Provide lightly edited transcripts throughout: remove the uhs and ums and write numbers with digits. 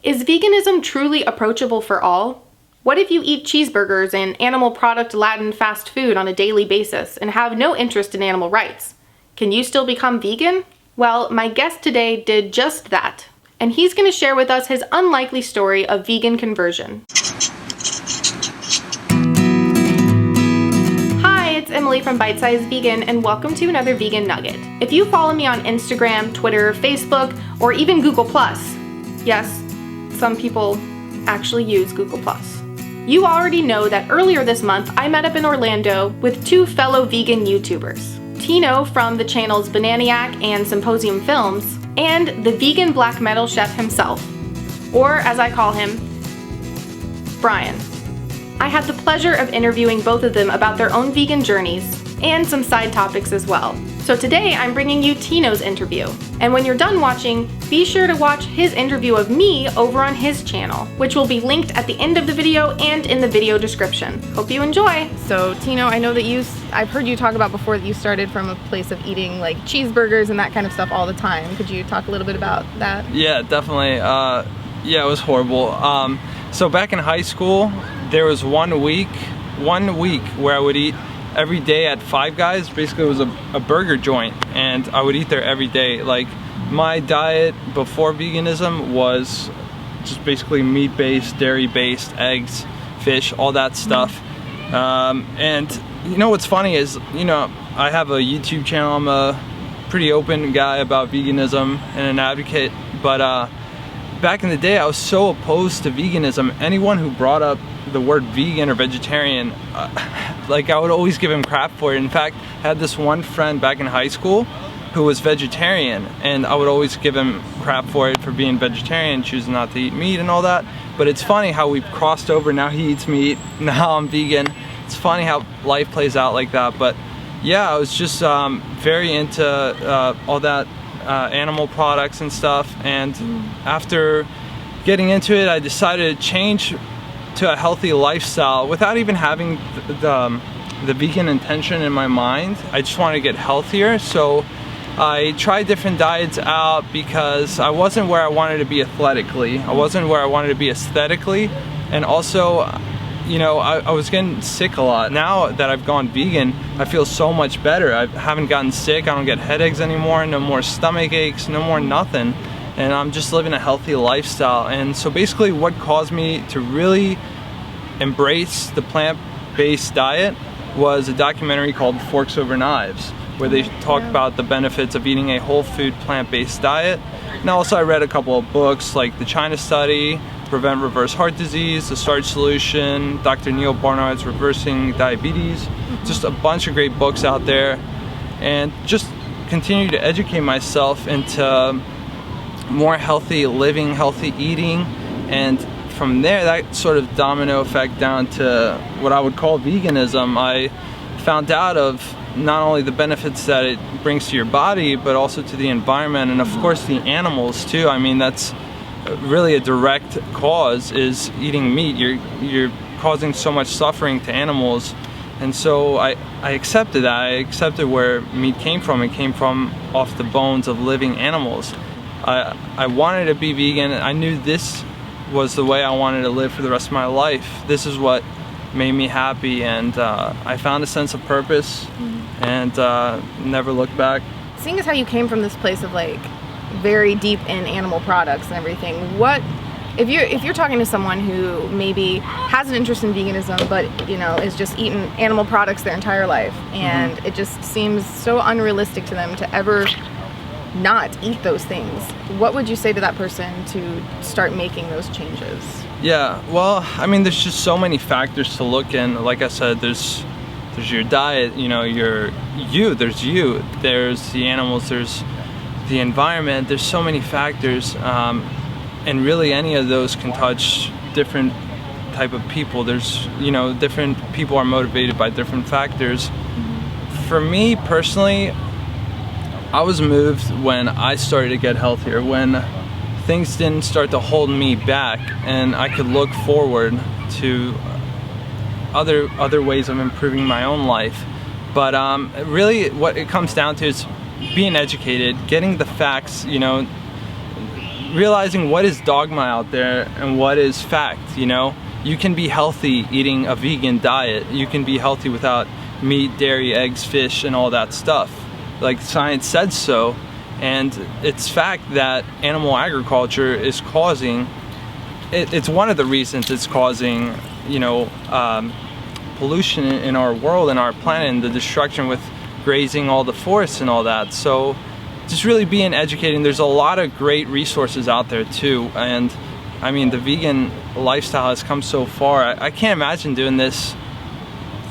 Is veganism truly approachable for all? What if you eat cheeseburgers and animal product laden fast food on a daily basis and have no interest in animal rights? Can you still become vegan? Well, my guest today did just that, and he's going to share with us his unlikely story of vegan conversion. Hi, it's Emily from Bite Size Vegan, and welcome to another Vegan Nugget. If you follow me on Instagram, Twitter, Facebook, or even Google+, yes, some people actually use Google+. You already know that earlier this month I met up in Orlando with two fellow vegan YouTubers, Tino from the channels Bananiac and Symposium Films, and the vegan black metal chef himself, or as I call him, Brian. I had the pleasure of interviewing both of them about their own vegan journeys and some side topics as well. So today I'm bringing you Tino's interview. And when you're done watching, be sure to watch his interview of me over on his channel, which will be linked at the end of the video and in the video description. Hope you enjoy. So Tino, I know that I've heard you talk about before that you started from a place of eating like cheeseburgers and that kind of stuff all the time. Could you talk a little bit about that? Yeah, definitely. Yeah, it was horrible. So back in high school, there was one week where I would eat every day at Five Guys. Basically it was a burger joint, and I would eat there every day. Like, my diet before veganism was just basically meat-based, dairy-based, eggs, fish, all that stuff. And you know what's funny is, you know, I have a YouTube channel. I'm a pretty open guy about veganism and an advocate, but back in the day I was so opposed to veganism. Anyone who brought up the word vegan or vegetarian, like, I would always give him crap for it. In fact, I had this one friend back in high school who was vegetarian, and I would always give him crap for it for being vegetarian, choosing not to eat meat and all that. But it's funny how we've crossed over. Now he eats meat, now I'm vegan. It's funny how life plays out like that. But yeah, I was just very into all that animal products and stuff, and after getting into it, I decided to change to a healthy lifestyle without even having the vegan intention in my mind. I just wanted to get healthier, so I tried different diets out because I wasn't where I wanted to be athletically. I wasn't where I wanted to be aesthetically, and also, you know, I was getting sick a lot. Now that I've gone vegan, I feel so much better. I haven't gotten sick, I don't get headaches anymore, no more stomach aches, no more nothing. And I'm just living a healthy lifestyle. And so basically what caused me to really embrace the plant-based diet was a documentary called Forks Over Knives, where they talk about the benefits of eating a whole food plant-based diet. And also I read a couple of books like The China Study, Prevent Reverse Heart Disease, The Starch Solution, Dr. Neil Barnard's Reversing Diabetes, just a bunch of great books out there, and just continue to educate myself into more healthy living, healthy eating, and from there that sort of domino effect down to what I would call veganism. I found out of not only the benefits that it brings to your body, but also to the environment, and of course the animals too. I mean, that's really a direct cause, is eating meat. You're causing so much suffering to animals. And so I accepted that. I accepted where meat came from. It came from off the bones of living animals. I wanted to be vegan. I knew this was the way I wanted to live for the rest of my life. This is what made me happy, and I found a sense of purpose and never looked back. Seeing as how you came from this place of like very deep in animal products and everything, what if you're talking to someone who maybe has an interest in veganism, but you know, is just eating animal products their entire life, and it just seems so unrealistic to them to ever not eat those things, what would you say to that person to start making those changes? Yeah, well, I mean, there's just so many factors to look in. Like I said, there's your diet, you know, there's the animals, there's the environment, there's so many factors, and really any of those can touch different type of people. There's, you know, different people are motivated by different factors. For me personally, I was moved when I started to get healthier, when things didn't start to hold me back and I could look forward to other ways of improving my own life. But really what it comes down to is being educated, getting the facts, you know, realizing what is dogma out there and what is fact, you know? You can be healthy eating a vegan diet. You can be healthy without meat, dairy, eggs, fish, and all that stuff. Like science said so, and it's fact that animal agriculture is causing, it's one of the reasons it's causing, you know, pollution in our world and our planet, and the destruction with grazing all the forests and all that. So just really being educated. There's a lot of great resources out there too, and I mean the vegan lifestyle has come so far. I can't imagine doing this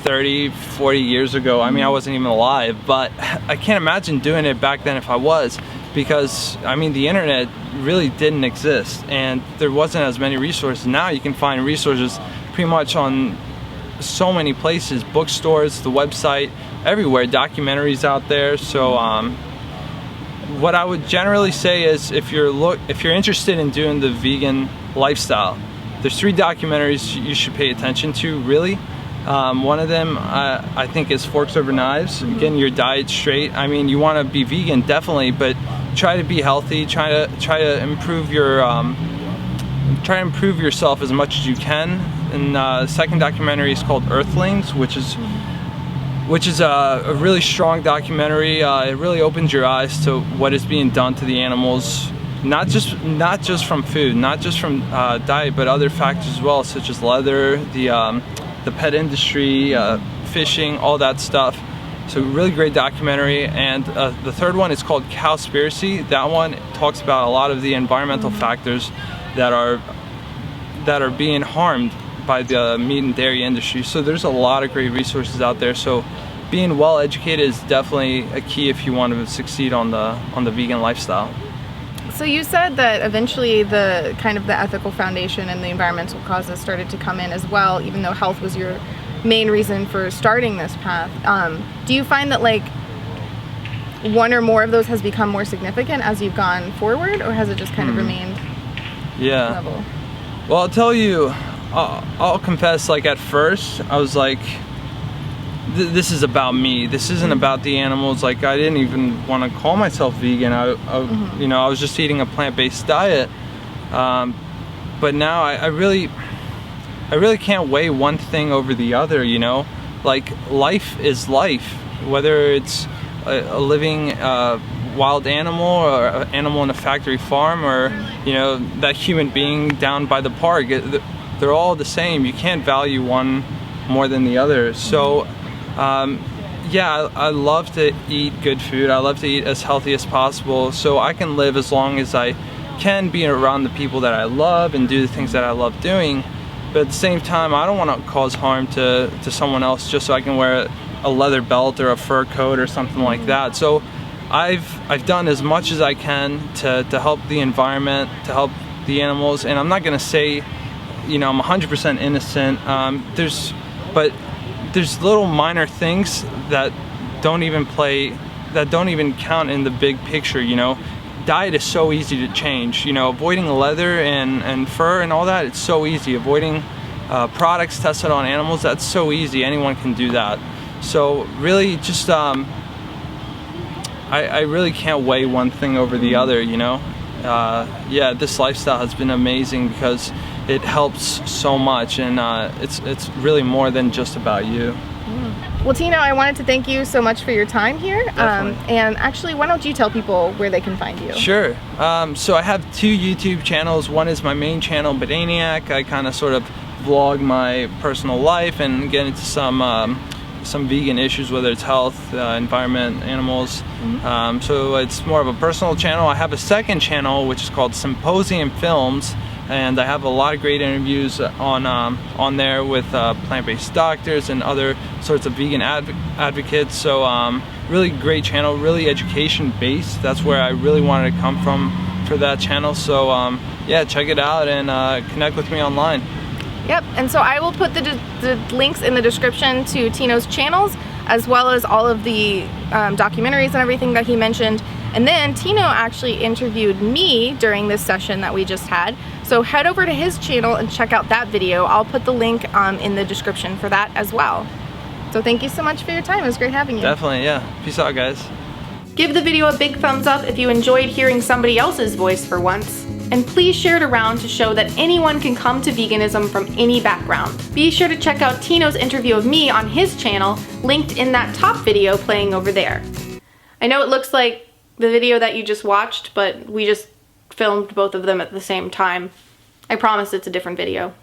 30, 40 years ago. I mean, I wasn't even alive, but I can't imagine doing it back then if I was, because I mean the internet really didn't exist and there wasn't as many resources. Now you can find resources pretty much on so many places, bookstores, the website, everywhere, documentaries out there. So what I would generally say is if you're interested in doing the vegan lifestyle, there's 3 documentaries you should pay attention to, really. One of them I think is Forks Over Knives, getting your diet straight. I mean, you want to be vegan definitely, but try to be healthy, try to improve your try to improve yourself as much as you can. And the second documentary is called Earthlings, which is a really strong documentary. It really opens your eyes to what is being done to the animals, not just from food, not just from diet, but other factors as well, such as leather, the pet industry, fishing, all that stuff. So really great documentary. And the third one is called Cowspiracy. That one talks about a lot of the environmental factors that are being harmed by the meat and dairy industry. So there's a lot of great resources out there. So being well educated is definitely a key if you want to succeed on the vegan lifestyle. So you said that eventually the kind of the ethical foundation and the environmental causes started to come in as well, even though health was your main reason for starting this path. Do you find that like one or more of those has become more significant as you've gone forward, or has it just kind of remained level? Well, I'll tell you, I'll confess, like at first I was like, this is about me. This isn't about the animals. Like I didn't even want to call myself vegan. You know, I was just eating a plant-based diet. But now I really can't weigh one thing over the other. You know, like life is life, whether it's a living wild animal or an animal in a factory farm, or you know, that human being down by the park. They're all the same. You can't value one more than the other. So yeah, I love to eat good food. I love to eat as healthy as possible so I can live as long as I can, be around the people that I love and do the things that I love doing. But at the same time, I don't want to cause harm to someone else just so I can wear a leather belt or a fur coat or something like that. So I've done as much as I can to help the environment, to help the animals. And I'm not going to say, you know, I'm 100% innocent. But there's little minor things that don't even count in the big picture, you know. Diet is so easy to change, you know, avoiding leather and fur and all that, it's so easy. Avoiding products tested on animals, that's so easy, anyone can do that. So really just, I really can't weigh one thing over the other, you know. Yeah, this lifestyle has been amazing because it helps so much, and it's really more than just about you. Well, Tino, I wanted to thank you so much for your time here. And actually, why don't you tell people where they can find you? Sure. So I have 2 YouTube channels. One is my main channel, Bananiac. I kind of sort of vlog my personal life and get into some vegan issues, whether it's health, environment, animals. So it's more of a personal channel. I have a second channel which is called Symposium Films, and I have a lot of great interviews on there with plant-based doctors and other sorts of vegan advocates. So really great channel, really education based. That's where I really wanted to come from for that channel. So yeah, check it out and connect with me online. Yep, and so I will put the links in the description to Tino's channels, as well as all of the documentaries and everything that he mentioned. And then Tino actually interviewed me during this session that we just had. So head over to his channel and check out that video. I'll put the link in the description for that as well. So thank you so much for your time. It was great having you. Definitely, yeah. Peace out, guys. Give the video a big thumbs up if you enjoyed hearing somebody else's voice for once. And please share it around to show that anyone can come to veganism from any background. Be sure to check out Tino's interview of me on his channel, linked in that top video playing over there. I know it looks like the video that you just watched, but we just filmed both of them at the same time. I promise it's a different video.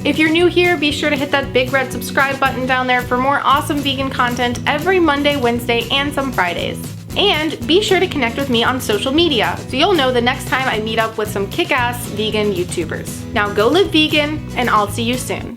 If you're new here, be sure to hit that big red subscribe button down there for more awesome vegan content every Monday, Wednesday, and some Fridays. And be sure to connect with me on social media so you'll know the next time I meet up with some kick-ass vegan YouTubers. Now go live vegan, and I'll see you soon.